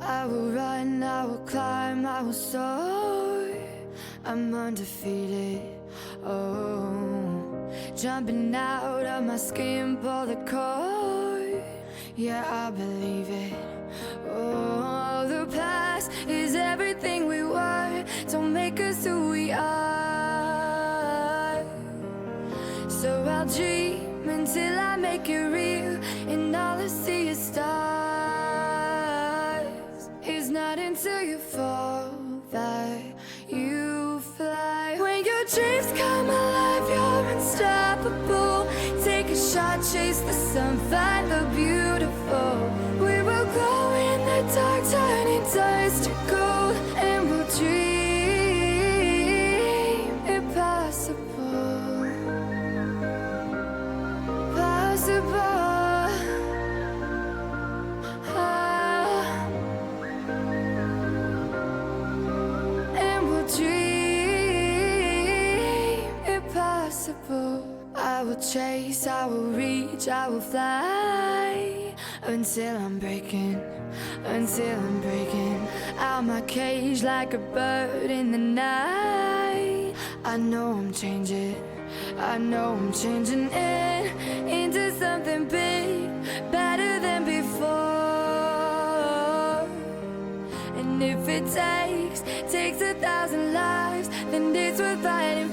I will run, I will climb, I will soar. I'm undefeated, oh. Jumping out of my skin, pull the cord. Yeah, I believe it. Oh, the past is everything we were. Don't make us who we are. So I'll dream until I make it real, and all I see is stars. It's not until you fall that you fly. When your dreams come alive, you're unstoppable. Take a shot, chase the sun, find the beautiful. We will glow in the dark, turning dust to gold, and we'll dream impossible. Possible. And we'll dream impossible. I will chase, I will reach, I will fly until I'm breaking out my cage like a bird in the night. I know I'm changing into something big, better than before. And if it takes 1,000 lives, then it's worth fighting